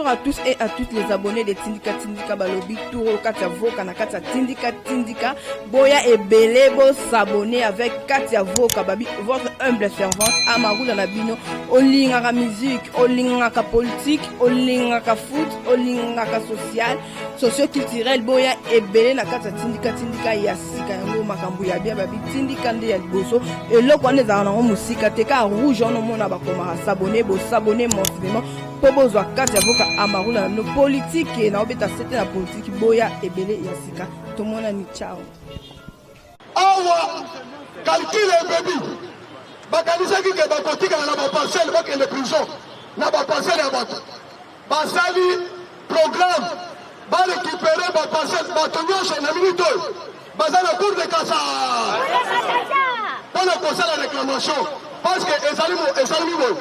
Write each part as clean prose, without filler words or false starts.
Bonjour à tous et à toutes les abonnés de Tindika Tindika Balobi Touro Katia Voka na Katia Tindika Tindika Boya et Belebo s'abonner avec Katia Voka Babi, votre humble servante Amarou dans la bino. Olingaka musique, olingaka politique, olingaka foot, olingaka social, socio-culturel. Boya et Belé na Katia Tindika Tindika Yasika yango makambu ya bia Babi Tindika nde ya liboso. Et là quand les arnaques musika teka rouge on mona bakoma s'abonner bo s'abonner mensuellement. Pobozwa Katia Voka Amarou na no politique et na obeta c'était la politique Boya et Belé Yasika. Tout le monde a ni ciao. Awa calcule baby. Bakanisa ki ke bakotika na ba parcelle ba ke le prison. Na ba parcelle ya bato. Basali programme ba récupérer ba parcelle ba tonyosho na minute. Bazana cour de cassation. Pour le conseil de réclamation parce que ezali mo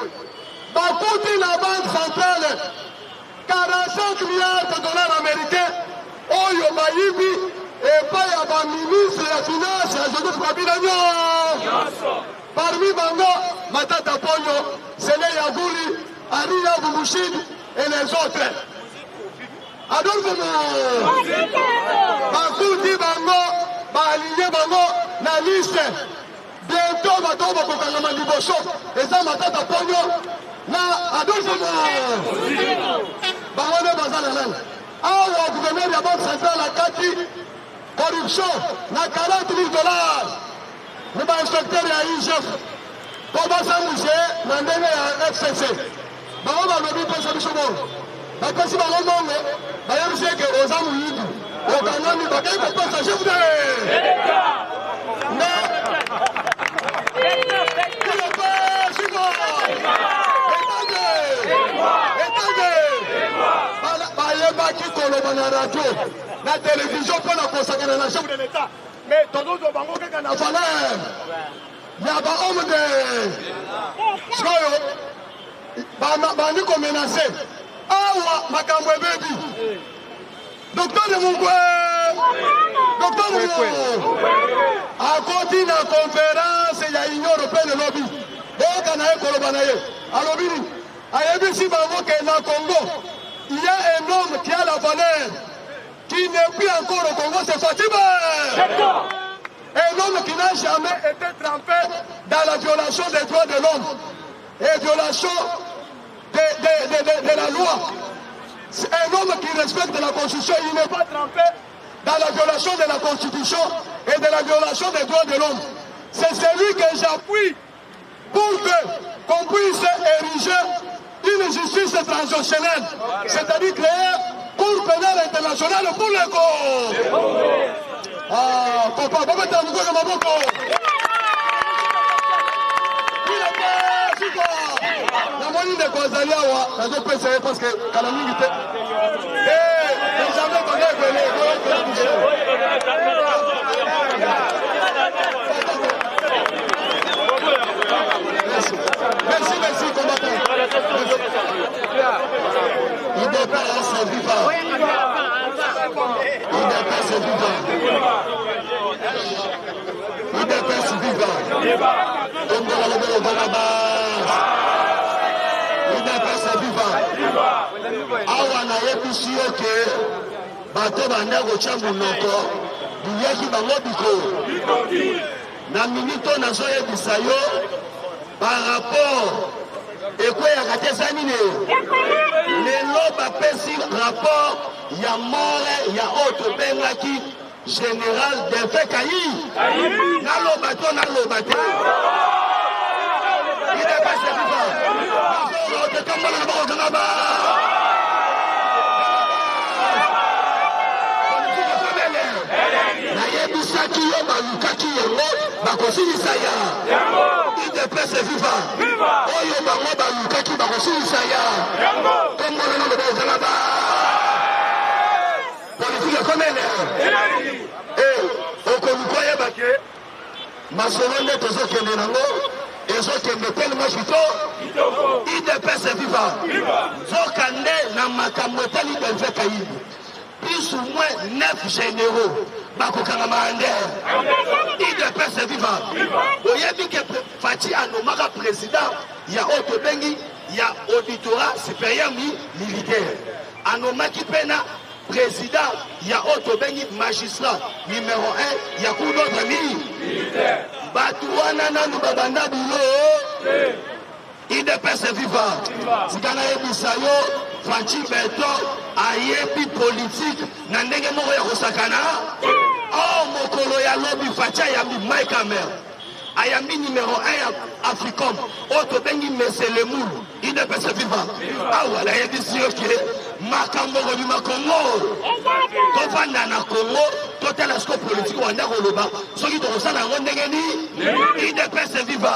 Bakouti la banque centrale 45 milliards de dollars américains. Oyo Mayibi et pas ya ba ministre ya finance ya Joseph Kabila nyo. Parmi Bango, Matata Ponyo, Sele Yagouli, Aria Bumushid et les autres. Adolphe Bakouti Bango, Aligné Bango, la liste. Bientôt, Bato Bakokangama Liboso, et ça Matata Ponyo. Na Adolphe Bangone Bazalalan. Awa gouverneur de la Banque centrale a Kati corruption na 40 000 dollars. Nous avons inspecteur à IGF. Pour Bassamouché, nous avons un FCC. Nous avons un lobby pour ce bichon. Nous avons aussi un nom. Nous avons aussi un Osamouid. Nous avons un paquet pour passer. Je vous la télévision pour la consacrer à la chef de l'État. Mais tout le monde a un valeur. Il y a un homme de. Soyo, nous menacé. Ah, Makambo baby. Docteur de Mungwe. Docteur de Mungwe. À côté de la conférence, il y a l'Union européenne de lobby. Et quand on a Kolobanaye, à lobby, à Ebisi Bango, qui est dans le Congo, il y a un homme qui a la valeur. Qui n'est plus encore au Congo, c'est Fatima. Un homme qui n'a jamais été trempé dans la violation des droits de l'homme et violation de la loi. C'est un homme qui respecte la Constitution. Il n'est pas trempé dans la violation de la Constitution et de la violation des droits de l'homme. C'est celui que j'appuie pour qu'on puisse ériger une justice transitionnelle, c'est-à-dire créer Cour pénale internationale pour les corps. Ah, papa, papa, t'as un moukou de Maboko. La moyenne de Kouazalia, la zo PCE parce que Kalaming était. Eh, jamais qu'on ait venu. Merci, merci, combattant. Il dépasse vivant. Il dépasse vivant. Il dépasse vivant. Donc, il dépasse vivant. Awana yebishi yoke. Bato bandako chambu noko. Biyaki bango biko. Na minito nazo yebisa yo. Par rapport. Ekwe ya katesa nini lelo bapesi rapport ya mort ya auto bengaki général d'Infé Kayi naloba to naloba te ida pese viva te kamala na bako kangaba na yebisaki yo balukaki yango bakosilisa ya pese viva oyo bango balukaki bakosilisa ya kombola na lobo ozalaba politike ekomene okoluka oyeba ke masolo nde tozokende nango ezokende telema kito idepese viva zoka nde na makambo etali Denve Kayibi plus ou moins 9 généraux bakokanga maandere idepese viva oyebi ke Fati anomaka président ya oyo tobengi ya auditorat supérieur militaire anomaki pena président ya oto bengi magistrat numéro 1 ya cour d'autre militaire batu wana nanu babanda bulo IDPS viva sikana yebisa yo Fachi Beto ayebi politique na ndenge moko ya kosakana mokolo ya lobi Facha yambi Mike Amer ayambi numéro 1 ya Africom oto bengi mesele mulu IDPS viva awala yebisi yo ke makambo kobima Congo tovanda na Congo totala siko politique wanda koloba soki tokosala yango ndenge ni IDPS viva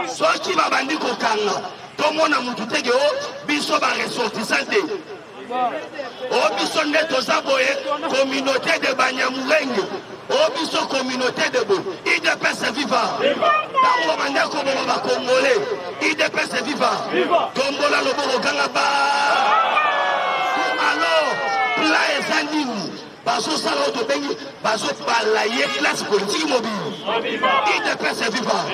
soki babandi kokanga tomona mutu teke o biso baressortissant te o biso nde toza boye communauté de banyamulenge o biso communauté de bo IDPS viva ntango bande koboma bakongole IDPS viva tombola loboko kanga ba alors pla eza nini bazosala oyo tobengi bazobala ye classe politique mobile IDPS viva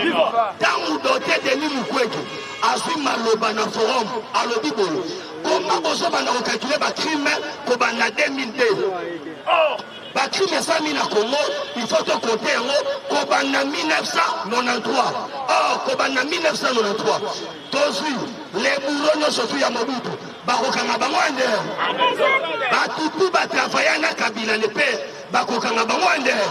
ntango dote Denis Mukwege azwi maloba na forum alobi boye koma bozobanda kokalkule bacrime kobanda 2002 bacrime esami na Congo il faut tokote yango kobanda 1993 kobanda 1993 tozwi leburo nyonso tu ya Mobutu bakokanga bango andere batutu batravailla na Kabila ne mpe bakokanga bango andere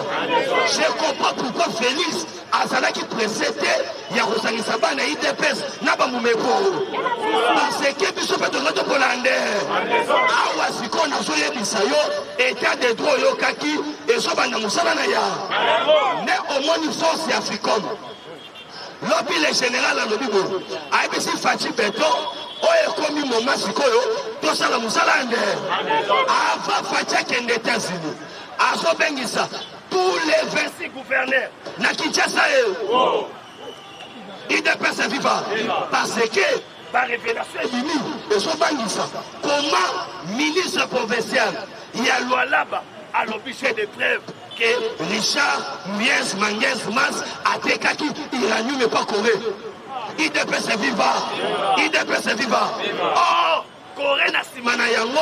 je comprends pourquoi Félix azalaki pressé te ya kosangisa bana IDPS na bamumeko parce que biso mpe toza tokola andere awa sikoyo nazoyebisa yo état de droit oyokaki ezobanda mosala na ya nde omoni force ya Africom lobi le général alobi boye ayebisi Fachi Beto oyo ekomi moma sikoyo tosala mosala andere avant Fachi akende États-Unis azobengisa tous les 26 gouverneurs na Kinshasa IDPS viva parce que par révélation ebimi ezobangisa comment ministre provincial ya Lualaba alobi chef de preuve que Richard Mies Manges Mas atekaki uranium et pas Corée IDPS viva IDPS viva Corée na nsima na yango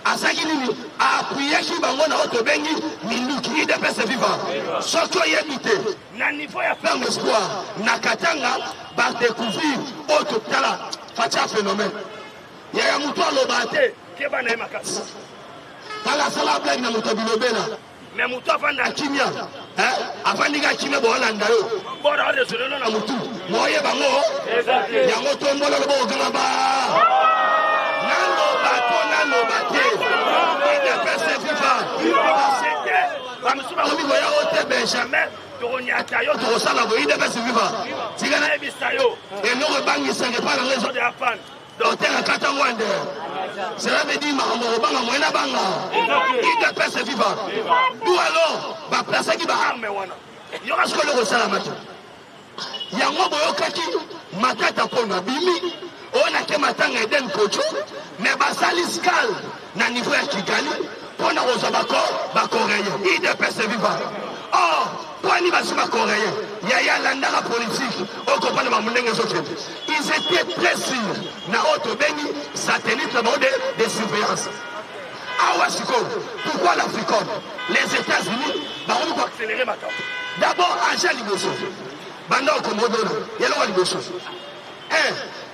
asaki nini apuyaki bango na oto bengi minduki IDPS viva soki oyebi te na niveau ya ferme espoir na Katanga badécouvrir oto tala Facha phénomène yaya moto aloba te ke bana ye makasi tala sala blague na moto bilobela mais moto avanda kimia avandika kimia boolanda yo bora odesolelo na motu moye bango yango tombola lobokanga ba naloba te IDPS viva parce que bamisuba komigoya ote Benjamin tokonyata yo tokosala boye IDPS viva tika nayebisa yo eloko ebangisaka epa na réseau de la panne docteur akatango andere cela veut dire makambo kobanga moyena banga IDPS viva d'où alors baplasaki baarme wana yoka sikoyo kosalamaki yango boyokaki matata mpona bimi oyo nake matanga Eden Kocho me basali scale na niveau ya Kigali mpona kozwa bakoreyen IDPS viva pwani basi bakoreyen yaya landaka politique okopana bamundenge ezokende ils étaient très sûrs na oyo tobengi satellite na bango de surveillance awa sikoyo pourquoi l'Africom les États-Unis bakomi koaccélérer makambo d'abord agent liboso banda okomodona yeloko liboso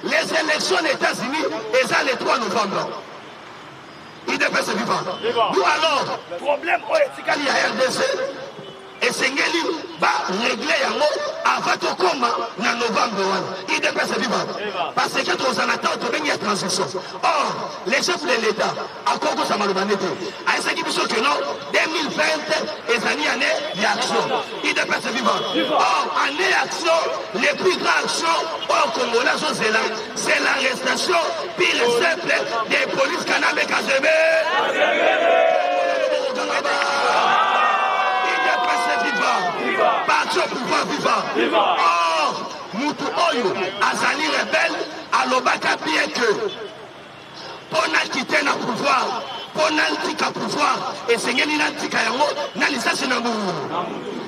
les élections aux États-Unis eza le 3 novembre IDPS viva d'où alors problème oyo etikali ya RDC esengeli baregle yango avant tokoma na novembre wana IDPS viva parce que tozala ntango tobengi ya transition or le chef de l'état akokosa maloba nde te ayesaki biso ke non 2020 ezali année ya action IDPS viva or année ya action les plus grandes actions oyo congolais azozela c'est l'arrestation pire et simple des polices Kanabe Kazembe parti au pouvoir vivant. Or, Moutou Oyo, Azali rebelle, alobaka bien que pour quitter le pouvoir, pour tika pouvoir, et c'est tika yango, na lisasi na mou.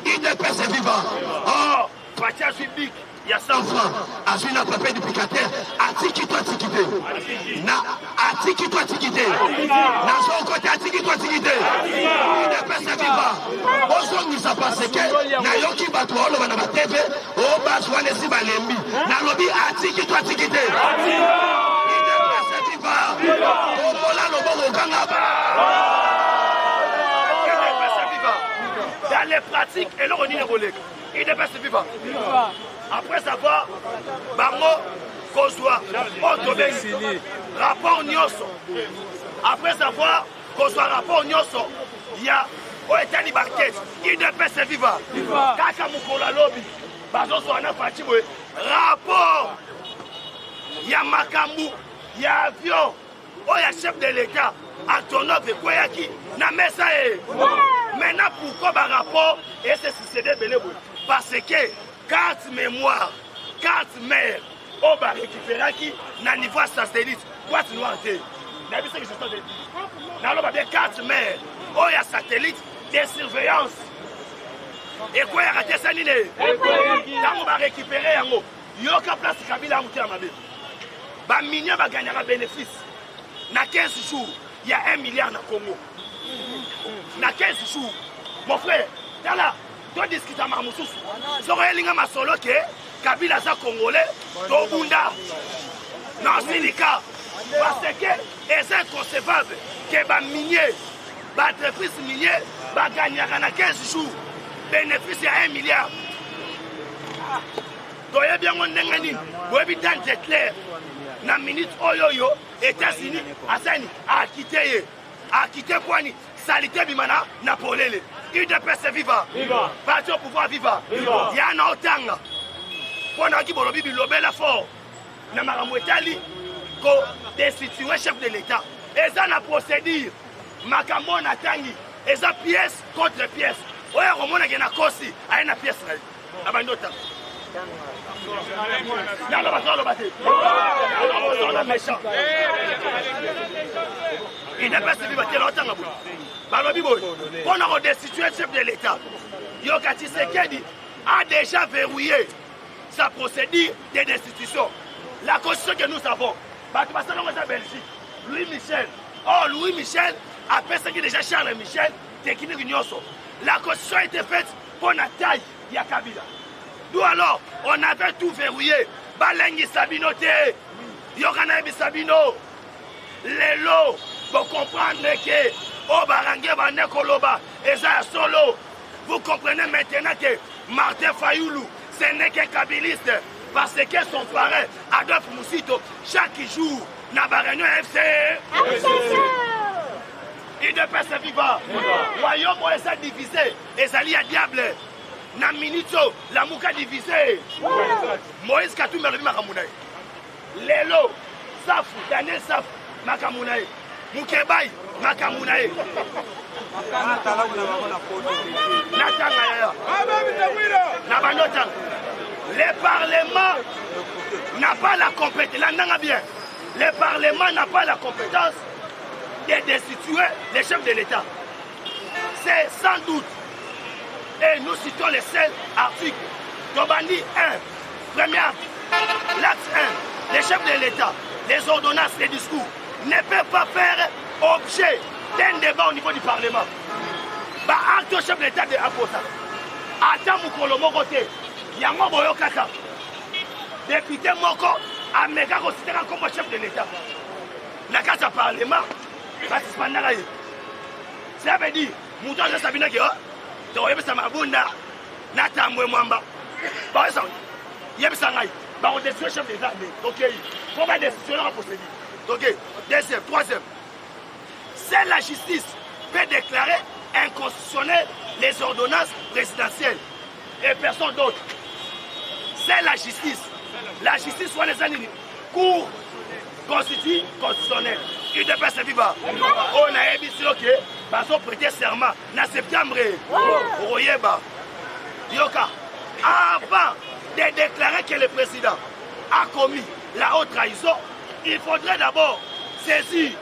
IDPS vivant. Or, Fatia Zubik, Il y a 100 francs. Azuna papa du picateur, atiki toi tikité. Na atiki toi tikité. Na son côté atiki toi tikité. Il ne peut se vivre. Ozo nous a passé que na yoki bato olo bana batebe o baswane si balembi. Na lobi atiki toi tikité. Il ne peut se vivre. O mola lobo kangaba. Il ne peut se vivre. Dans les pratiques et le reni relègue. Il ne peut se vivre. Après avoir bango kozwa otobengi rapport nyonso après avoir kozwa rapport nyonso ya oetani barket il ne peut se vivre kaka mukolo lobi bazozwa na fati boye rapport ya makambu ya avion oya chef de l'état Antonov ekweyaki na mesa e maintenant pourquoi ba rapport et c'est succédé belé boye parce que carte mémoire, carte mère, on va récupérer qui na niveau satellite, boîte noire. N'avez ce que je suis en train de dire. Dans le carte mère, on y a satellite de surveillance. Et quoi, il y a raté ça, nine. Quand on va récupérer, il y a aucun place Kabila en terme. Bah, mignon va gagner un bénéfice. Dans 15 jours, il y a 1 milliard dans le Congo. Dans 15 jours, mon frère, là. Tu discutes à Mamoussous. Si tu as un solo que Kabila est congolais, tu es Bunda. Non, c'est le cas. Parce que c'est inconcevable que les miniers, les entreprises minières, gagnent dans 15 jours. Bénéfice à 1 milliard. Tu as bien mon nengani. Tu as bien c'est clair. Dans la minute Oyoyo, États-Unis, a quitté Kwani. Salité Bimana, Napoléon. Il ne peut se vivre. Parti au pouvoir vivre. Il y a un autant. Pour nous qui vont le la fort. Namaramouetali, ko destituer chef de l'État. Et ça n'a procédure. Makamon Natangi. Et ça pièce contre pièce. Ouais, Roman a gagné Kosi. A une pièce. Abandota. Non, non, non, non, méchant. Il ne peut se vivre quel autant. On a destitué le chef de l'État. Yokati Sekedi a déjà verrouillé sa procédure de destitution. La constitution que nous avons, en Belgique, Louis Michel. Oh, Louis Michel a persécuté déjà Charles Michel, technique Nyoso. La constitution a été faite pour la taille de Kabila. Nous alors, on avait tout verrouillé. Balengi Sabino te, Yokanaïbi Sabino, les lots, pour comprendre que oh Barangé Banekoloba, et ça solo. Vous comprenez maintenant que Martin Fayoulou, ce n'est qu'un kabiliste. Parce que son parrain, Adolphe Moussito, chaque jour, n'a pas réunion FC. Il ne peut se vivre. Royaume est divisé. Et ça y a diable. Na minito, la mouka divisé. Moïse Katou me remis Makamounai. Lelo, Safou, Daniel Safou, Makamounai. Moukebaï, Makamounai. Le Parlement n'a pas la compétence. Le Parlement n'a pas la compétence de destituer les chefs de l'État. C'est sans doute. Et nous citons les 16 articles. Dobandi 1, premier article, l'acte 1, les chefs de l'État, les ordonnances, les discours ne peuvent pas faire objet d'un débat au niveau du Parlement. Bah, acte chef de l'État de Aposa. Attends, Moukolo Mokote, Yango Boyo Kaka. Député Moko, Amega considéré comme chef de l'État. La case à Parlement, ça veut dire, Mouton de Sabina qui tu as vu ça Mabunda, Nata Mwamba. Par exemple, il y a ça là. Bah, on décide chef de l'État. Ok, comment décider la procédure. Ok, deuxième, troisième. C'est la justice peut déclarer inconstitutionnelles les ordonnances présidentielles et personne d'autre. C'est la justice. La justice soit les années cours constitutionnel. Il ne peut se vivre. On a émis ok, parce qu'on prêtait serment en septembre. Royeba. Yoka. Avant de déclarer que le président a commis la haute trahison, il faudrait d'abord saisir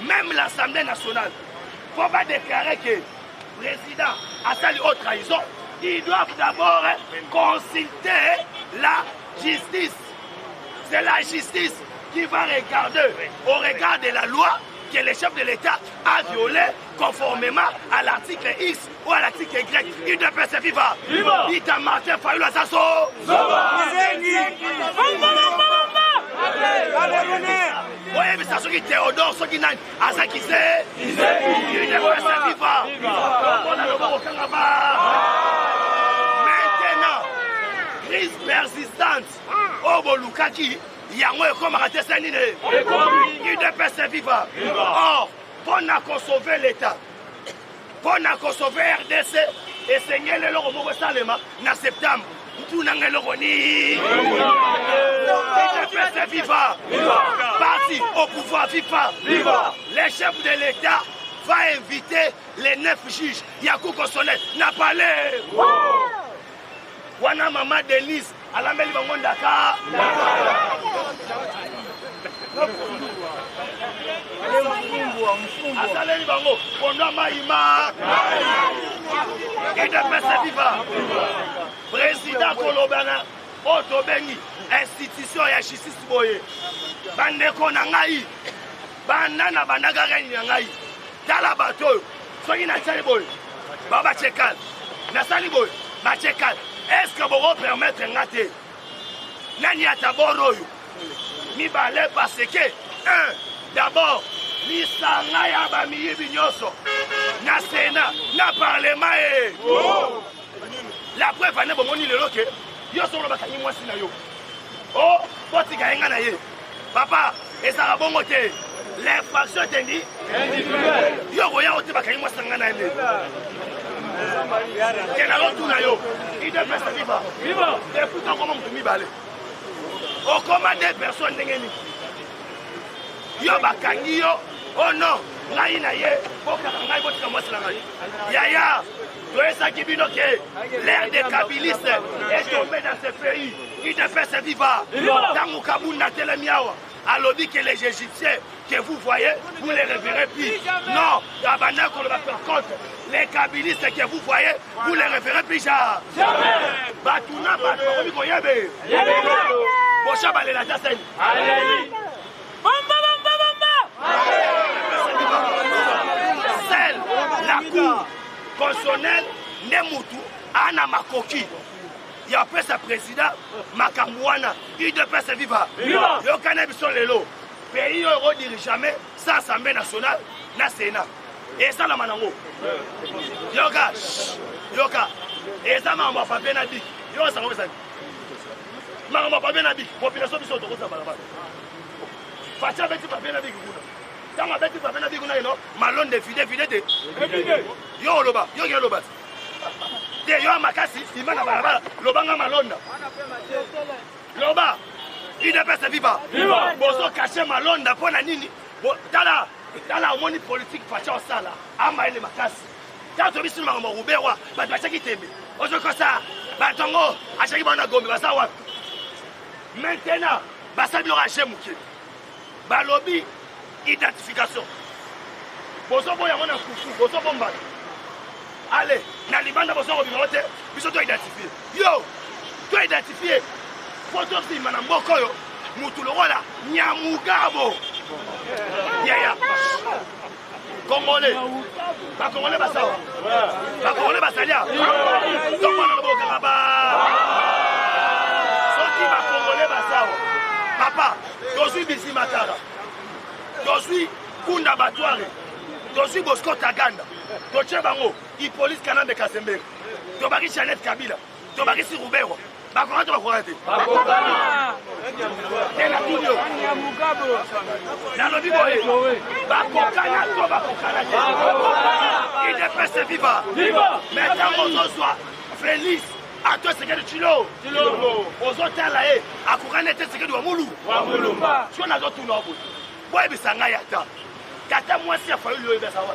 même l'Assemblée nationale. Pour pas déclarer que le président a fait la haute trahison, ils doivent d'abord consulter la justice. C'est la justice qui va regarder, au regard de la loi, que le chef de l'État a violé conformément à l'article X ou à l'article Y. Il ne peut se vivre. Il t'a marqué, Fayou Assasso. Oui, mais ça, ceux qui Théodore, ceux qui n'ont pas ça qui sait, il ne peut se vivre. Maintenant, crise persistante au Bolukaki. Il y a un comme à Tessanine. Il ne peut se vivre. Or, pour nous sauver l'État, pour nous sauver RDC, et Seigneur le Loro Salema, en septembre, tout n'a pas le roni. Il ne peut se vivre. Parti au pouvoir vivant. Les chefs de l'État vont inviter les 9 juges. Yakou Kosole n'a pas l'air. Wana Maman Denise. À la mêle de Dakar. Asaleli bango, Pondwa Maïma. Il ne peut se vivre. Président Kolobana, Otobengi, institution ya justice boye. Bandeko na ngai, banana banagagani na ngai. Tala bato, soki na tsali boye. Baba Tchekal, na sali boye, ba Tchekal. Est-ce que vous pouvez permettre un gâté? Nani ataboroyo. Mi balé parce que, d'abord, mi sangaya ba mi yibinyoso. Na Sénat, na Parlement. La preuve, ane bomoni le loke. Yo solo bakani mwasi na yo. Oh, poti gaenga na ye. Papa, ezara bongo te. L'infraction est individuelle. Yo goya ote bakani mwasi na na ye. Il ne peut se vivre. Et pourtant, comment on peut m'y au combat des personnes, yo bakangi yo, oh non, Yaya, l'air des kabylistes est tombé dans ce pays. Il ne peut se vivre. Dans mon Kabouna Telemiawa, à l'objet que les Égyptiens que vous voyez, vous les reverrez plus. Non, par contre, les kabylistes que vous voyez, vous les reverrez plus. Jamais. Batuna, Batuna, Bocha Balela Tassel. Celle, la cour constitutionnelle, Nemutu, Anna Makoki. Il y a après sa président, Makamouana, il ne peut se vivre. Il y a cannabis sur les lots. Pays euro dirige jamais sans Assemblée nationale, na Sénat. Et ça, la manango. Yoga, yoga. Et ça, maman, pas bien habillé. Yoga, ça va bien. Maman, pas bien habillé. Population, ils sont au Rosa. Facha, bête, pas bien habillé. Quand ma bête, pas bien habillé, malone de fidèle, fidèle. Yo, loba, yo, loba. Yo, makasi, il m'a la lobanga malonda. Loba, il ne peut se vivre. Bozo caché malonda pour la nini. Dans la monnaie politique, facha au sala. Ama ele makasi. Quand tu bisu mama rubewa, ba bachaki tembe. Ozo kosa, ba tongo, achaki bana gombe basa wa. Maintenant, basa bi raché muke. Ba lobby identification. Bozo boya mona kufu, bozo bomba. Allez, na libanda bozo ko binote, biso to identifier. Yo, to identifier. Photo si mana mboko yo, mutu lokola Nyamugabo. Yaya. Congolais. Ba Congolais basawa. Ba Congolais basalia. Tokona loboka ngaba. Soti ba Congolais basawa. Papa, je suis Bisi Matara. Je suis Kunda Batware. Je suis Bosco Taganda. Je suis Bango, Hippolyte Kanambe Kasembe. Je suis Chanette Kabila. Je suis Roubero. Bakora to bakora te. Tena tudio. Na lobi boye. Bakokana to bakokana te. Il ne peut se vivre. Mais quand on soit Félix, à toi c'est que tu l'as. Aux autres là et à Kourane c'est que du Wamulu. Wamulumba. Si on a d'autres noms. Boye bisanga yata. Kata moi si a fallu le besa wa.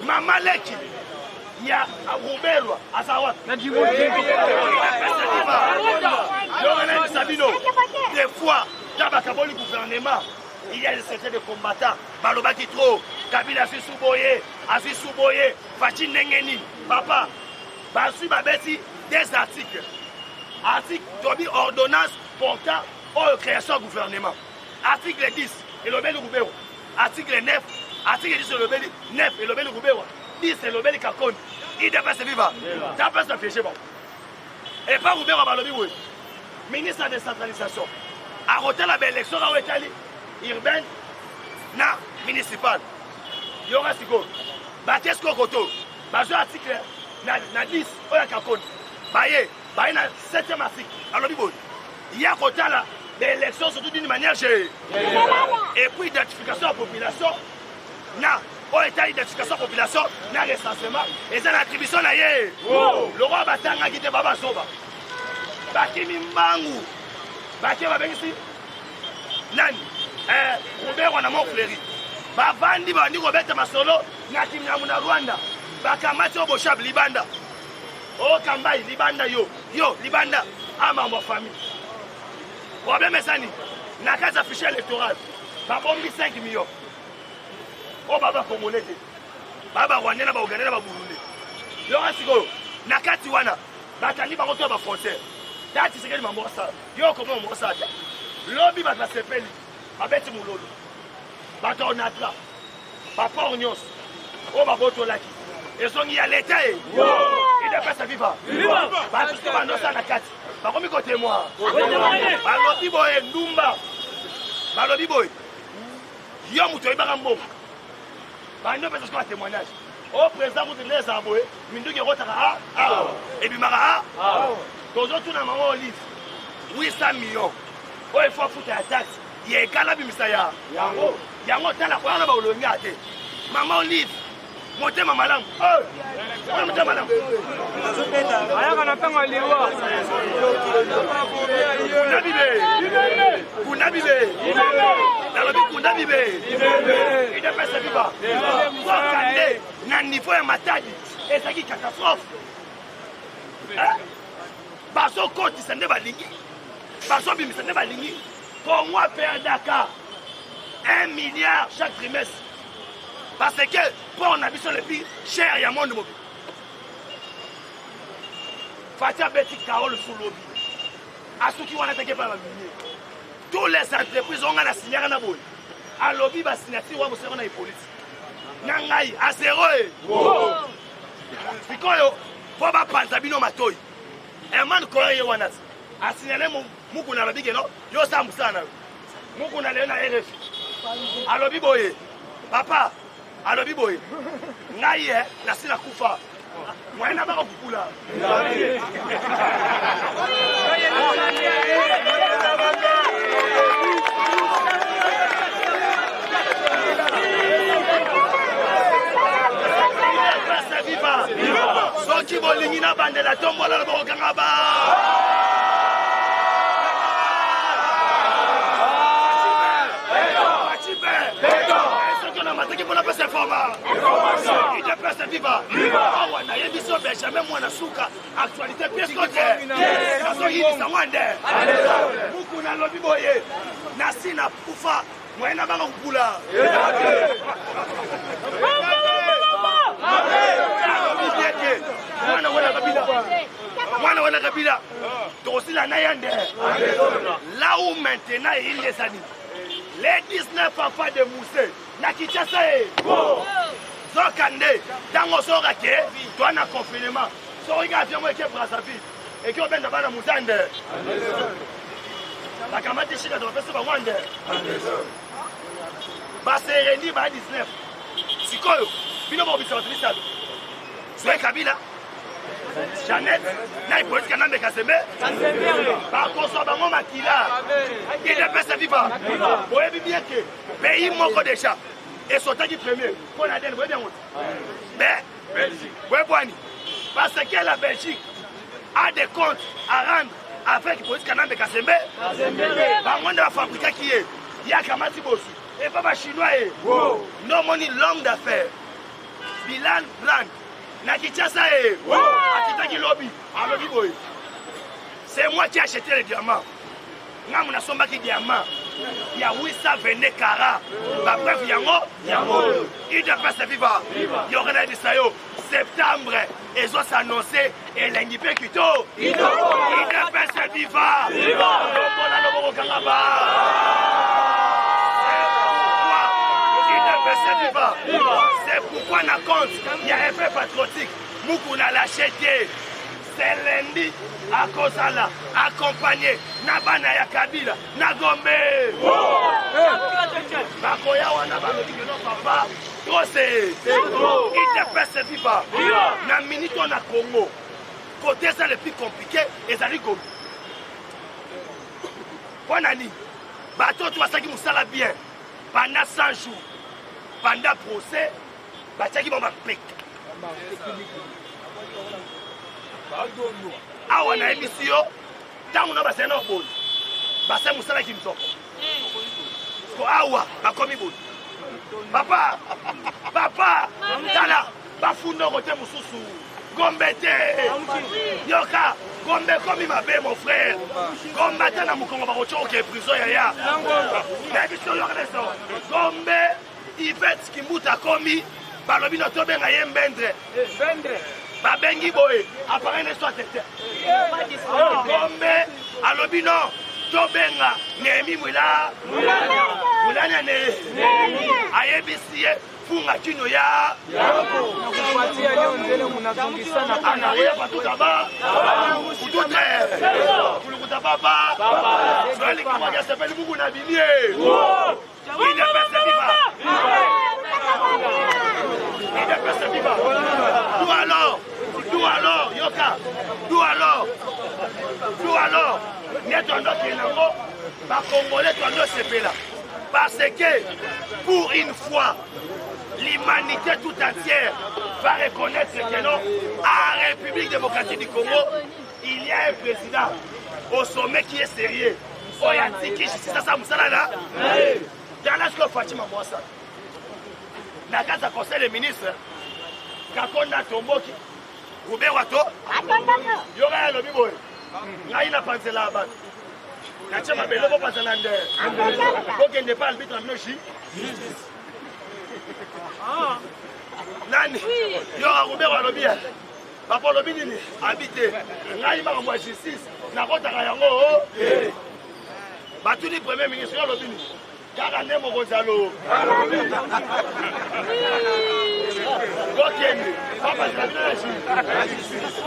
Mama Leki, il y a Roberto, à savoir. Sabino, des fois, dans le gouvernement, il y a des secrets de combattants. Baloba qui trop, Kabila a Souboye, Fachi Nengeni, papa, Basu Babeti, des articles. Article d'obli ordonnance portant aux créations du gouvernement. Article 10, et le bel Goubéo. Article 9, article 10, le bel 9, et le bel Goubéo. 10, et le bel Kakon. Il dépasse le vivant. Ça passe le péché, bon. Et pas Goubéo à Balobi, oui. Ministre de la décentralisation. À côté de la belle élection, urbaine, na municipale. Il y aura 6 jours. Qu'est-ce qu'on a? Bazo article na 10, on a Kakon. Baye na 7e article. Alors, il y a côté là, des élections surtout d'une manière générale. Et puis, identification de la population, na, on a identification de la population, na recensement, et c'est l'attribution là. Le roi Batanga qui était Baba Soba. Bakimi Mbangu. Bakimi Babengisi. Nani? Robert Wanamon Fleuri. Bavandi Bandi Robert Masolo, Nakim Namuna Rwanda. Bakamati Oboshab Libanda. Oh Kambai, Libanda yo, Libanda, ama ma famille. Problème est ça, na case affichée électorale, babombi 5 millions. Oh baba Congolais, baba Rwandais na ba Ougandais na ba Burundi. Yo asiko, na kati wana, batandi ba koto ba français. Tati sekeli mambo ça. Yo comment mambo ça? Lobby ba sepeli, babeti mulolo. Bato onatra. Papa onyos. Oh baboto laki. Et son y a l'état. Il dépasse sa viva. Parce que maintenant ça na kati. Ba komi côté moi. Balobi boy ndumba. Balobi boy. Yo muto ibaka mbo. Ba ndo pesa kwa témoignage. Au président vous les aboé, minduki rotaka et puis mara tozo tuna mama olive 800 millions. Oh il faut foutre la taxe. Il est kala bimisa ya. Yango tala kwa na ba olonga te. Mama olive monte mama lam. Oh monte mama lam. Aya kana tanga liwa. Kuna bibe. Dalobi kuna bibe. Il est passé viva. Wakande na niveau ya matadi ezaki catastrophe. Baso koti sende balingi. Baso bimi sende balingi. Pour moi perdaka 1 milliard chaque trimestre. Parce que pour on habite sur le plus cher, il y a monde mobile. Fatia Betty Carole sous lobby. À ceux qui vont attaquer par la minier. Tous les entreprises ont la signature na boy. À lobby ba signature wa mosero na police. Nangai à zéro. Sikoyo faut ba panza bino matoi. Un man ko ye wana. A signaler muku na lobby no. Yo sa musana. Muku na le na RFI. À lobby boy. Papa alobi boye ngai na sina kufa mwana ba kukula soki bolingi na bandela tombola lo bokanga ba qui pour la paix information. Il te passe viva. Ah ouais, na yebiso Benjamin mwana suka actualité pièce côté. Kaso hii sa mwande. Muku na lobi boye. Na sina kufa mwana banga kupula. Mwana wana kabila. Tosi la nayande. Là où maintenant il les anime. Les 19 enfants de Moussé. Nakitasa Zokande, Tango Sorake, toi na confinement. Soriga vient moi qui est Brazzaville et qui est ben dans Mouzande. La Kamati China doit faire ça Wande. Basereni ba 19. Sikoyo, bino bo biso trista. Soe Kabila. Jeannette, na ipolit kanambe kasembe. Ba konso ba mo makila. Il est passé vivant. Boye bien que pays moko déjà. Et sorti premier, pour la dernière, bien mais, Belgique. Parce que la Belgique a des comptes à rendre avec le police canal de Kassembe. On a fabriqué qui est, il y a Kamati Bossu, et pas chinois, no money long d'affaires. Bilan Blanc, Nakichasa, Akitaki Lobby, à Lobby Boy. c'est moi qui ai acheté les diamants. Nga muna somba ki diamant. Il y a 820 carats. Ma bref, yango. Il doit pas se vivre. Il y aura des sayo. Septembre, ils ont s'annoncé et l'engipé kito. Il doit pas se vivre. C'est pourquoi on a compte. Il y a un effet patriotique. Moukouna l'a acheté. C'est lundi à Kozala, accompagné Nabana ya Kabila, Nagombe. Bakoya wana balobi que non papa, trop c'est trop. Il ne peut se vivre. Na minute on a Congo. Côté ça le plus compliqué, et ça rigole. Bonani, bateau toi ça qui nous sala bien. Pendant 100 jours, pendant procès, bateau qui va m'appeler. Awa na émission tangu na basena oboni basa musala kimtoko ko awa bakomi boni papa tala bafundo kote mususu gombe te yoka gombe komi mabe mon frère gombe tana mukongo bakochoke prison ya na émission yoka neso gombe Yvette Kimbuta komi balobi no tobenga yembendre babengi boye appareil ne soit tete Gombe alobino tobenga Nehemi Mwila Mulanya ne ayebisie funga kino ya kupatia leo ndele mnazungishana ana wewe patuka ba kutote kulikuta baba swali kama ya sepeli Mungu na bilie il ne peut se vivre D'où alors, Yoka? D'où alors? Parce que, pour une fois, l'humanité tout entière va reconnaître que non, à la République démocratique du Congo, il y a un président au sommet qui est sérieux. Oyatiki, c'est ça, Moussala là? Dans la scope Fatima Mouassa. Dans le conseil des ministres, Kakonda Tomboki, Roubé Wato, Yora Lobiboy, Naïna Pansela, Nachama Belobo Pasanande, Koken de Pal Bitra Noshi, Nani, Yora Roubé Walobia, Papa Lobini, habité, Naïma Mwa justice, Nakota Rayango, Batuni Premier ministre Lobini. Karane Gonzalo.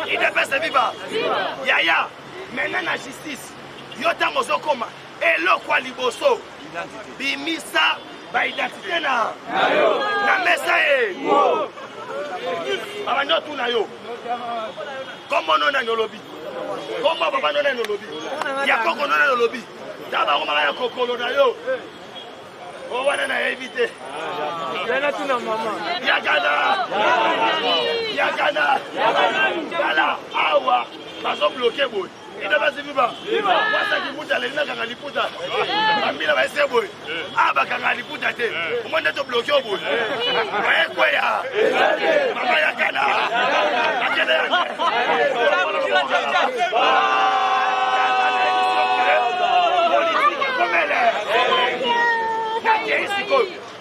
Il ne peut se vivre. Yaya, maintenant la justice. Yota Mozokoma. Et le quoi liboso. Bimisa, ba identité na. Na mesa e. Abando tuna yo. Comment on a no lobby? Comment papa non a no lobby? Ya koko non a no lobby. Taba koma ya koko na yo. On va éviter. Yagana. Voilà, awa. Pas bloqué, boy. Il ne va se vivre. Moi, ça qui bouge à l'ennemi, quand il pousse. Amila va essayer, boy. Ah, bah, quand il pousse, au moins d'être bloqué, boy. Ouais, quoi, ya. Maman, Yagana.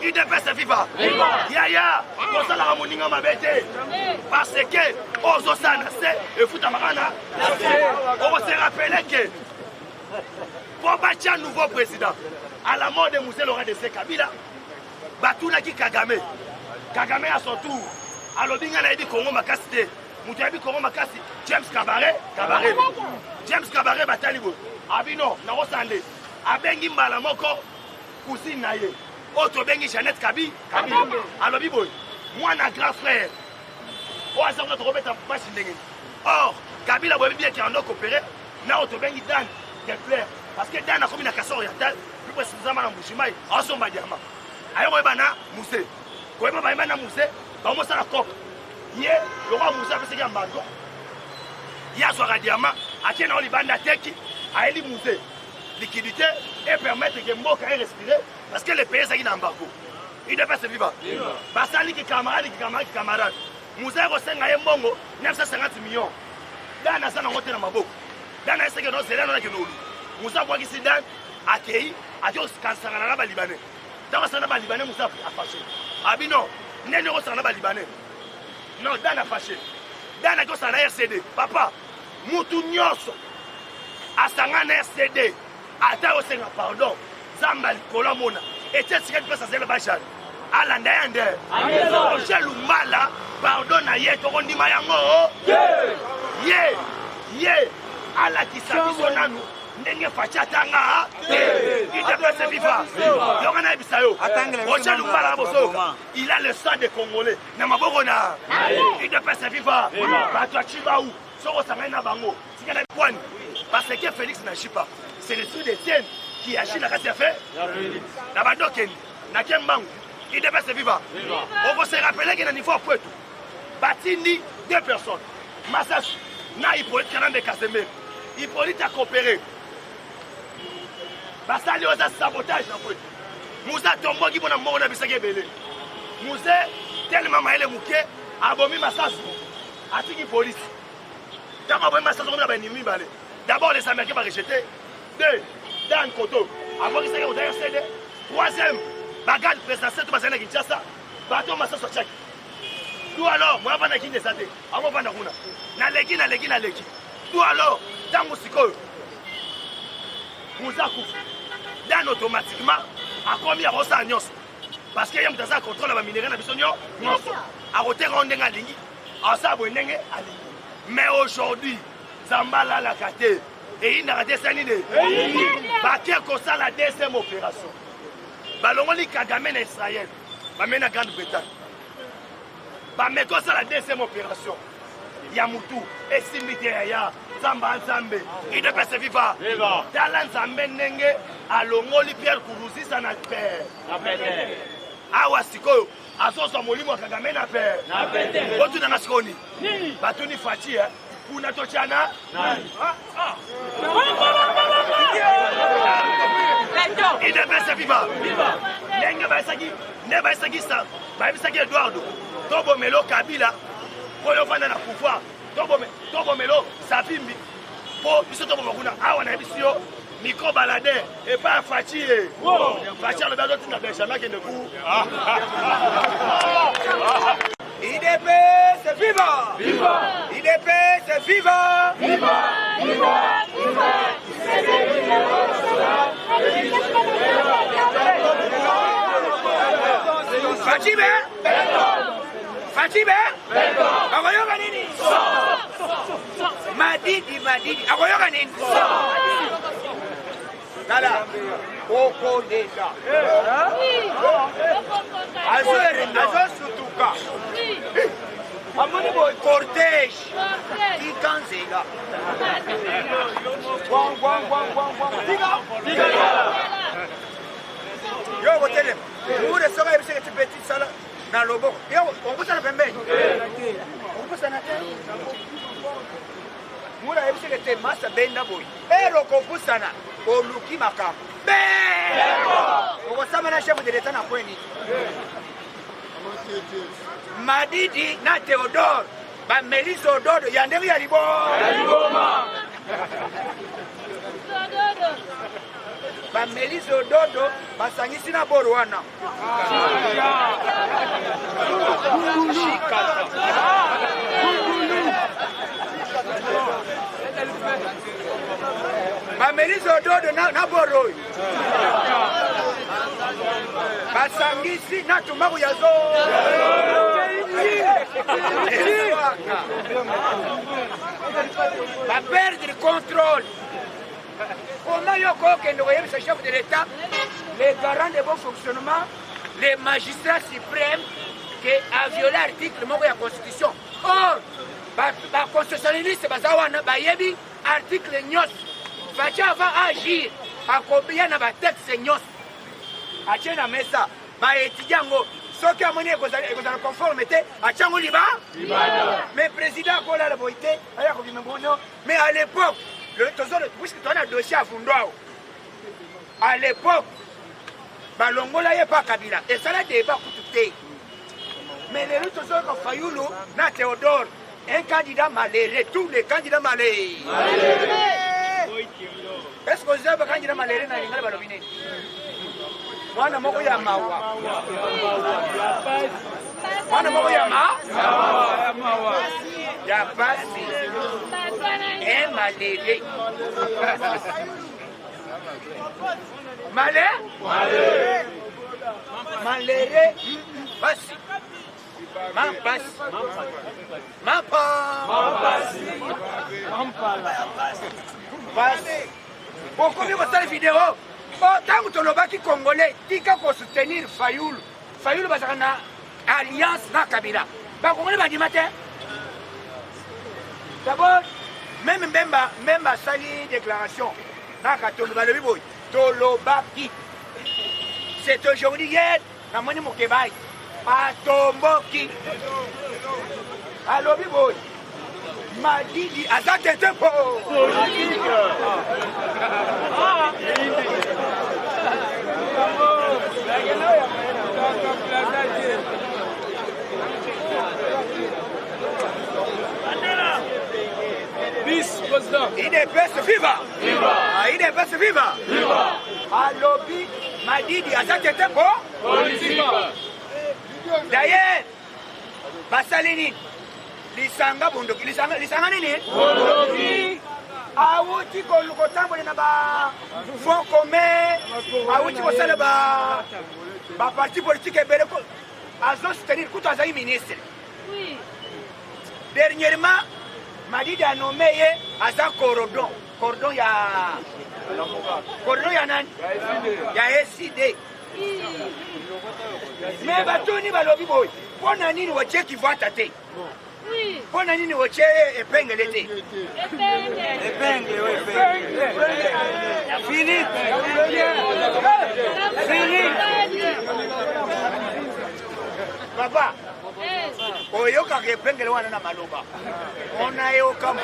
Il ne peut se vivre. Yaya, pour ça, la ramoninga m'a bêté. Parce que, aux Osana, c'est, et Foutamarana, on va se rappeler que, pour bâtir un nouveau président, à la mort de Moussé Laurent de Kabila, Batouna qui Kagame. Kagame à son tour. Alors, Binga n'a dit Congo Makasite. Moutabi Congo Makasi, James Kabaré. James Kabaré, Batalibo. Abino, Narosande. Abengi Malamoko, Cousine Naye. Autre bengi Jeannette Kabi, alors biboy, moi un grand frère. Oh, ça va te remettre en machine. Or, Kabila a bien qu'il en a coopéré, n'a autre bengi Dan, des fleurs. Parce que Dan a commis la casse orientale, plus précisément en Bouchimaï, en son badiama. Ailleurs, Bana, Moussé. Quand il m'a dit Moussé, on m'a la coque. Hier, le roi Moussé a fait ce qu'il y a un bateau. Hier, soir à Diama, à qui on a libandé à Teki, à Eli Moussé. Liquidité et permettre que Mboka ait respiré parce que les pays sont en embargo. Il ne peut se vivre. Parce que les camarades, nous avons 950 millions. Dans la salle, on a Dan a essayé de nous aider dans la Kenolu. Moussa Bouakisi Dan a accueilli, a dit au Kansanganaba Libanais. Dans le Sanaba Libanais, Moussa a fâché. Abi non, n'est pas au Sanaba Libanais. Non, Dan a fâché. Dan a dit au Sanaba RCD. Papa, Moutou Nyoso, a Sangan RCD, a ta au Senga, pardon, Zambal Kolomona, et c'est ce qu'elle peut s'asseoir le Bachal. Alandayande, Roger Lumbala, pardon, Aye, Torondi Mayango, Ye, ala Kisabisonanu, Nenge Fachatanga, il déplace FIFA, Yogana Bisayo, Roger Lumbala, il a le sang des Congolais, Namabogona, il déplace FIFA, Batua Chibaou, Soro Samena Bango, parce que Félix n'agit pas, c'est le sud des tiennes qui agit dans la fait, la Badoken, Nakembangu. Il dépasse vivant. On va se rappeler qu'il y a un niveau pour tout. Batini, 2 personnes. Massas, na Hippolyte Kanan de Casemir. Hippolyte a coopéré. Bassali osa sabotage na pote. Moussa Tombo qui bona mona bisake belé. Moussa tellement maele mouké abomi Massas. Atiki police. Tant abomi Massas on a ben nimi balé. D'abord les Américains va rejeter. 2 Dan Koto. Avant qu'il s'aille au RCD. 3e bagage présidentiel tout basana Kinshasa. Bateau Massas sur check. Tout alors, moi pas na Kinshasa santé. Amo pas na kuna. Na leki. Tout alors, dans Moussiko. Moussa Kouf. Dan automatiquement a commis à Rosa Nyos. Parce qu'il y a un contrôle de la minerai na bisonyo. Non. A roté rondé na lingi. A ça bonenge a lingi. Mais aujourd'hui, Zambala la kate. Et il n'a raté ça ni de. Baké kosa la deuxième opération. Balongoli Kagame na Israël, bamena Grande-Bretagne. Bameko ça la deuxième opération. Yamoutou, Essimite ya Zamba Nzambe, il ne peut se vivre. Talan Nzambe nenge alongoli Pierre Kourouzi ça na père. Awa sikoyo, azoso molimo Kagame na père. Otu na naskoni. Batuni Fachi kuna tochana. Il devait se vivre. Nenga Baisaki, ne Baisaki ça. Baisaki Eduardo. Tobo Melo Kabila. Poyo Fana na pouvoir. Tobo Melo Savimbi. Po biso tobo bakuna. Awa na bisio. Miko Balade et pas Fachi. Fachi le bateau na Benjamin qui ne court. IDP c'est vivant. IDP c'est vivant. Fachibe akoyoka nini? Madidi akoyoka nini? Kala Koko déjà azo sutuka amoni boy cortège Kikanzela Diga yo botele mure soka yebise ke petit sala na loboko yo ongusa na pembeni ongusa na mure yebise ke te masa benda boy ero kopusana oluki makambo okosama na chef de l'état na kweni Madidi na Théodore bameliso ododo ya ndenge ya liboma bameliso ododo basangisi na boro wana bameliso ododo na boro basangisi na tumbaku ya zo va perdre le contrôle. Comment ce chef de l'État, les garants de bon fonctionnement, les magistrats suprêmes qui a violé l'article de la Constitution. Or, la constitutionnaliste, bayebi article nyos, va agir à combien de texte nyos. A tient mesa, étudiant. Ce qui a mené à conformité à Tchangoliba, mais président Kola la Boïté, mais à l'époque, puisque tu as un dossier à Fundao, à l'époque, Balongola n'est pas Kabila, et ça n'a pas coûté. Mais les autres ont fait Théodore, un candidat malheureux, tous les candidats malheureux. Est-ce que vous avez quand maléré na lingala balobine? Mwana moko ya mawa. Mwana moko ya mawa. Ya pasi. Maléré. Maléré. Pasi. Pourquoi vous avez vidéo? Tant que tu congolais, tu peux soutenir Fayoul. Fayoul va faire une alliance dans Kabila. Congolais va dire matin. D'abord, même à sali déclaration, dans Katolobaki, Tolobaki. C'est aujourd'hui hier, dans mon Mokebaï. A Tomboki. Allo Biboy. Madidi azate tempo. Il est best viva. Il est best viva. Allo Bi Madidi azate tempo. D'ailleurs, Basalini, Lisanga Bundoki, Lisanga Nini, Bundoki, Awuti Kolukotambo Naba, Fonds commun, Awuti Kosalaba, parti politique et Beleko, Azo soutenir Koutazaï ministre. Oui. Dernièrement, Madidi a nommé Aza Cordon. Cordon ya Nani, ya SID. Mais batoni balobi boy pona nini wache kivoa tate oui pona nini wache epenge lete epenge fini papa oyoka kepengele wana na maloba ona yoka mo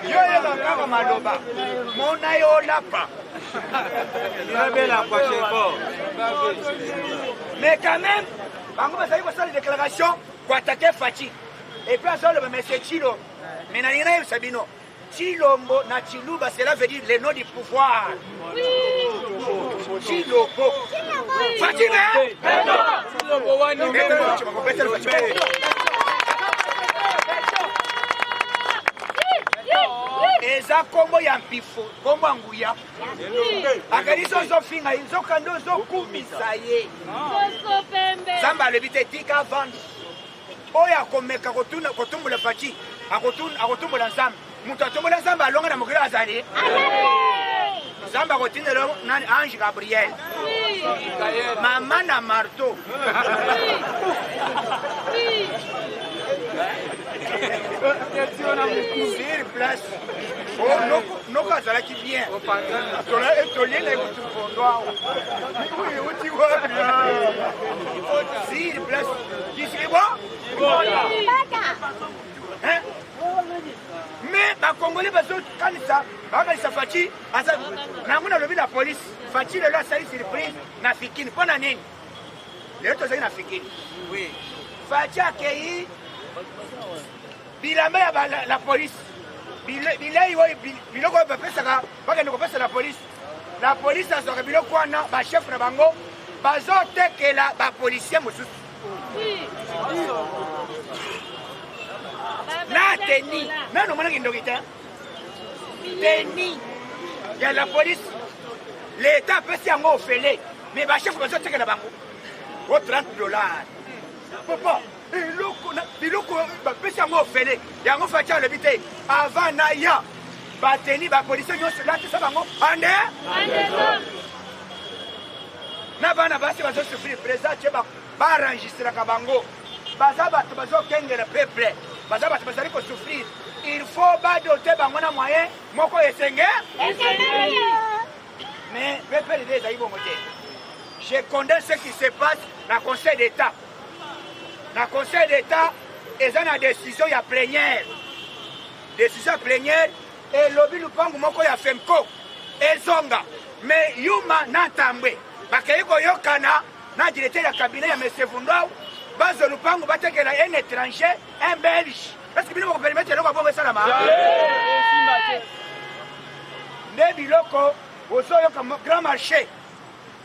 yo kaka maloba mona yo lapa mais quand même bango bazali kosala déclaration pour attaquer Fachi et puis azoloba monsieur Chilo mais na nina Sabino Chilombo na Chiluba cela veut dire le nom du pouvoir Chilombo Fachi Chilombo wani eza kombo ya mpifo kombo anguya akaliso zofinga izokando zokumisa ye zamba alebi te tika vandu oyo akomeka kotumbula Fachi akotumbula nzambe mutu atumbula nzambe alonga na mokili azali nzambe akotindela nani Ange Gabriel mama na marteau sur place noko azalaki bien toliela ekutupondoa sur place kisiribo mais bakongoli bazokanisa Fachi nango nalobi la police Fachi lelo asali surprise na fikini mpo na nini lelo tozali na fikini Fachi akei bilamba ya la police bilei oyo biloko oyo bapesaka bakende kopesa la police azwaka biloko wana bachef na bango bazotekela bapolisier mosusu na teni nano monaki ndoki te teni ya la police l'État apesi yango ofele mais bachef bazotekela bango o $30 papa biloko bapesi yango ofele yango Fachi alobi te avant na ya bateni bapolisier nyonso latisa bango ande na bana basi bazosufrir président tie baenregistraka bango baza bato bazokengela peuple baza bato bazali kosufrir il faut badote bango na moyen moko esenge mais peuple de ezali bongo te je condamne ce qui se passe na Conseil d'État. Na Conseil d'État, ils ont une décision ya plénière. Décision plénière, et lobi lupangu moko ya FEMCO, ezonga. Mais yuma n'entambwe. Bakayiko yokana, na directeur ya cabinet ya M. Fundao, base lupango batekela un étranger, un belge. Est-ce que vous pouvez permettre de faire ça là-bas? Ne biloko, au grand marché.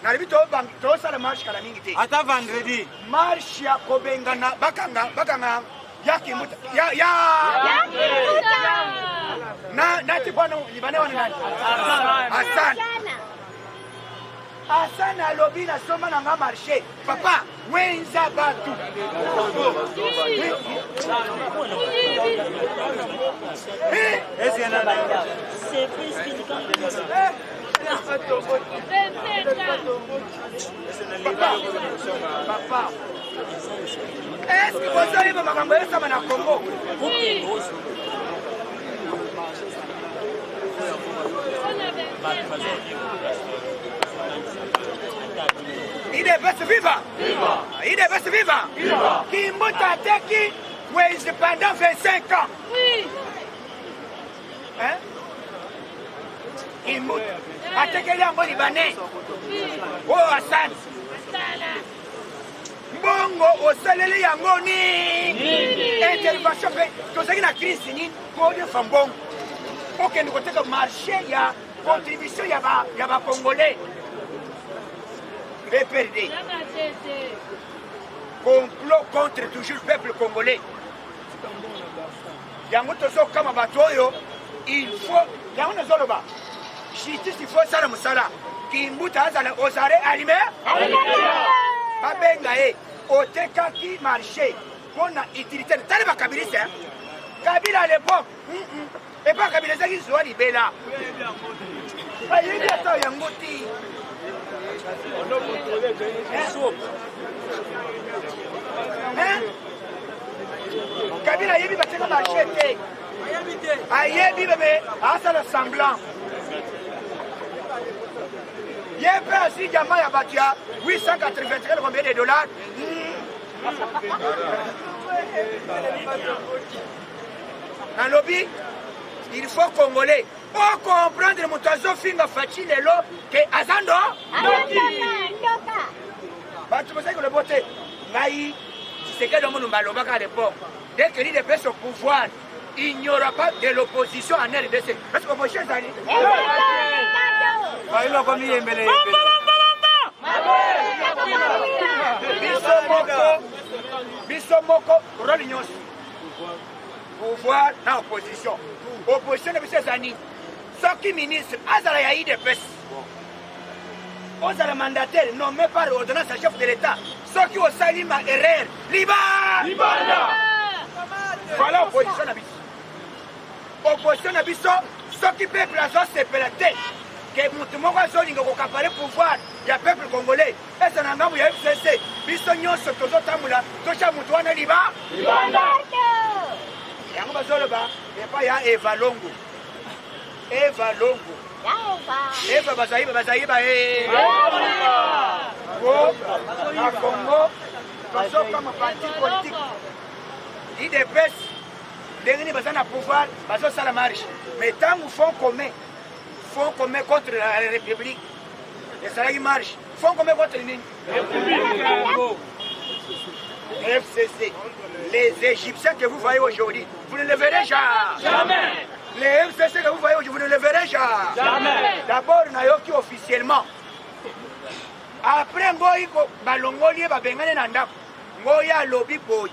Na libito bang to sala marche kala mingi te. Ata vendredi. Marche ya kobengana bakanga yaki muta ya na ti bwana libane wana nani? Hassan alobi na soma na nga marché. Papa, wenza batu. Papa, est-ce que vous avez makambo esama na Congo? Il est best viva. Il est best viva. Qui m'a attaqué pendant 25 ans. Oui. Hein? Il m'a attaqué les Libanais. Oh, Hassan. Bongo, au salé, Yangoni. Intervention. Tout ça, il y a une crise. Il y a une femme bon. Pour que nous ayons un marché, il y a une contribution, il y a un Congolais. PPRD. Complot contre toujours le peuple congolais. Il faut. Justice, il faut ça le Moussala. Qui mouta aux arrêts alimentaires. Babengae, au TK qui marchait. On a utilité. T'as pas Kabila, hein? Kabila à l'époque. Et pas Kabila, qui soit libéré là. Il y a un mouti. Kabila yebi bateka marché. Ayebi bébé, ça le semblant. Yebe aussi diamant ya batia 883 combien de dollars? Dans lobby, il faut Congolais. Pour comprendre le moutazo finga facile et l'eau que Azando. Tu me sais que le beauté, c'est que le monde m'a l'obaka à l'époque. Dès que l'île est au pouvoir, il n'y aura pas de l'opposition en RDC. Est-ce que vous pouvez aller? Bisomoko, Rolignos. Pouvoir dans l'opposition. Opposition de M. Zani. Ce qui ministre, Azara Yahi de Pes. Ozala mandataire nommé par l'ordonnance à chef de l'État. Ce qui au Salima erreur. Libanda. Voilà l'opposition d'Abisso. Opposition d'Abisso, ce qui peut placer séparé. Que Moutoumoko a zone pour caparer pouvoir. Il y a peuple congolais. Et ça n'a pas eu FCC. Bisso Nyon se tozo tamula. Tocha Moutouana Libanda. Et on va se le bas. Et pas il y a Eva Longo. Eva Longo. Eva Bazaïba. Oh, à Congo, parce comme parti politique. Il dépasse. Dernier besoin de pouvoir, parce que ça la marche. Mais tant qu'ils font commun contre la République, et ça y marche. Font commun contre l'Union. FCC. Les Égyptiens que vous voyez aujourd'hui, vous ne les verrez jamais. Les FCC que vous voyez aujourd'hui, vous ne les verrez jamais. D'abord, Nayoki officiellement. Après, Ngoïko, Balongoli, Babengane Nanda, Ngoya Lobby Boy.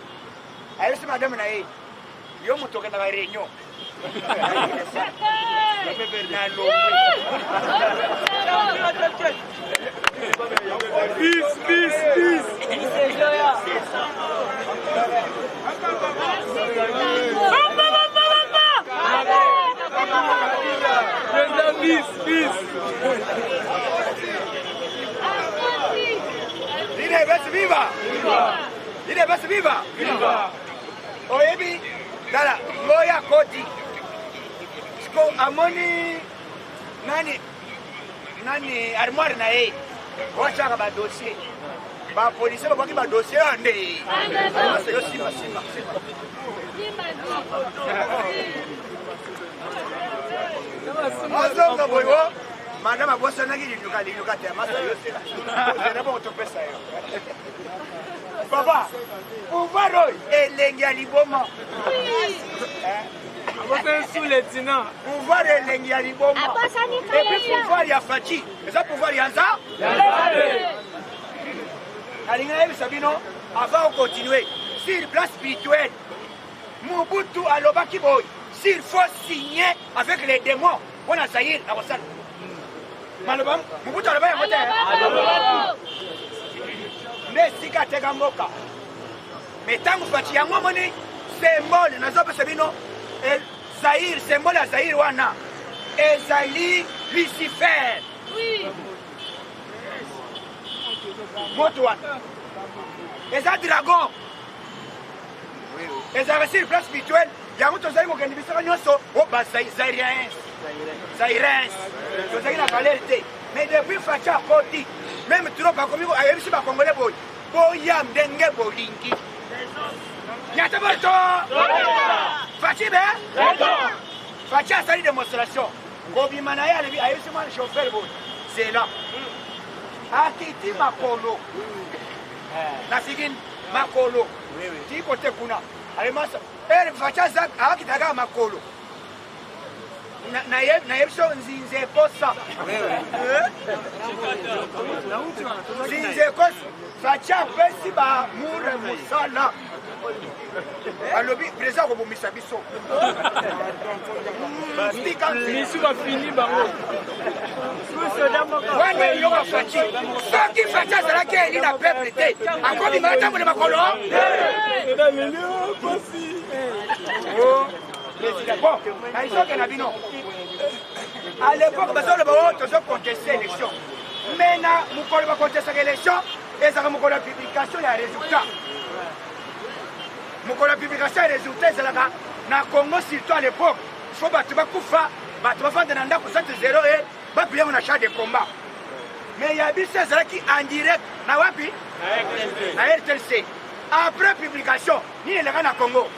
Elle c'est madame Naé. Yo Moutoke dans la réunion. Peace. Il est best viva. Oyebi, dala, Moya Koti. Sko amoni nani armoire na e. Wacha ba dossier. Ba police ba ki ba dossier ande. Yo sima. Mazonga boyo. Madame bossa na ki liluka te masa yo sila. Ona ba otopesa yo. Papa, pouvoir elengi ya liboma. Sous les tinants. Pouvoir elengi ya liboma. Et puis pouvoir ya Fachi. Et ça pouvoir ya ça? Alinga Sabino, avant de continuer, sur le plan spirituel, Mobutu alobaki boy, s'il faut signer avec les démons, on a sailli à Rossal. Malobam, Mobutu alobaki moté. Mais si katega moka. Mais tant que Fachi yango moni symbole nazobe Sabino, Zahir symbole ya Zahir wana. Ezali Lucifer. Oui. Motoan. Et ça dragon. Et ça reçu le plan spirituel. Il y a un autre qui a dit oh, bah, Zairiens. Vous avez la valérité. Mais depuis Facha Koti, même trop pas comme vous, il y a aussi pas congolais boy. Boyam dengue bolingi. Nyata Borto. Fachi ben. Facha a sali démonstration. Gobi Manaya a eu seulement le chauffeur boy. C'est là. Akiti makolo. Nasigin makolo. Ti kote kuna. Alimasa. Facha zak akitaga makolo. Na yebso nzinze kosa. Nzinze kosa. Facha pesi ba mure musala. Alobi président ko bomisa biso. Misu va finir bango. Wana yo Fachi. Soki Facha zala ke ni na peuple te. Akobi mata mo makolo. Bon, à l'époque, nous avons contesté l'élection. Maintenant, nous avons contesté l'élection et nous avons la publication des résultats. Nous avons la publication des résultats, c'est là dans le Congo, surtout à l'époque. Il faut que tu vas faire des nanda pour 7-0 et va payer un achat de combat. Mais il y a des gens qui en direct, na RTLC. Après publication, ni les gens à Congo.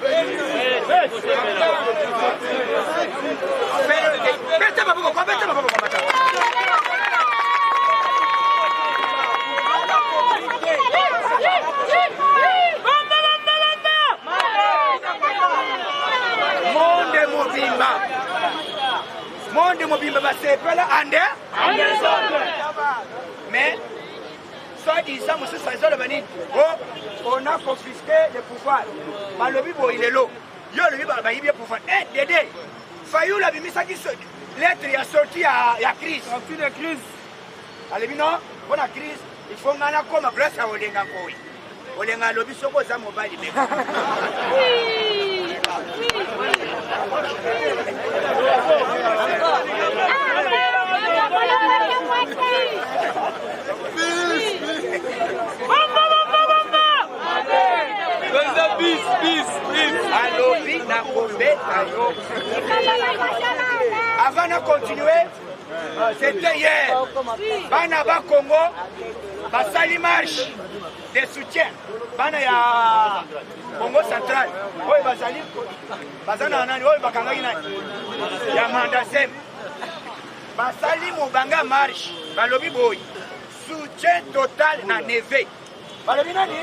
Monde Mobimba va se faire là, mais soit disant, on a confisqué le pouvoir. Malobi il est là. Yo le bibo il est pouvoir. Eh Dédé, Fayou la bimisa qui lettre a sorti à crise. Sorti de crise. Allez non, on a crise, il faut ngana comme place à Olenga koi. Olenga lobi soko za mobile be. Alobi na kombe ayo. Avant de continuer, c'était hier. Banaba Congo, Basali marche de soutien. Bana ya Congo central. Oui, Basali. Basana nani? Oui, Bakangaki nani? Ya Mandasem. Basali Mobanga marche. Balobi boy. Soutien total na Neve. Balobi nani?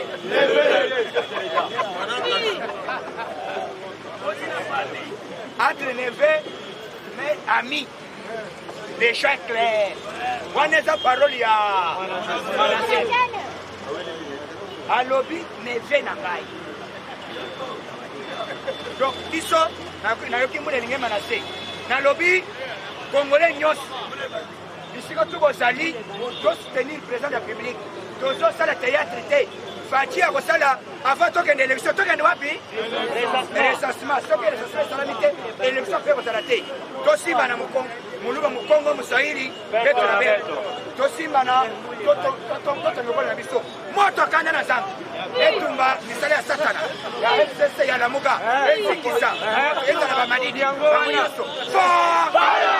Entre Neve, mais amis. Les chats clairs. On est à parole, il y a. À lobby, Neve na ngai. Donc, iso, na yoki mule linge manase. Na lobby, Congolais nyos. Ici, quand tu vas salir, tu dois soutenir le président de la République. Tu dois faire le théâtre. Fachi a kosala avant token élection token wapi recensement soki recensement salamité élection pe kosala te tosimba na muluba mukongo muswahili beto na beto tosimba na toto ngoko na biso moto kanda na zamba etumba misala ya satana ya FCC ya lamuka esikisa eza na bamanidi bamunyoso fire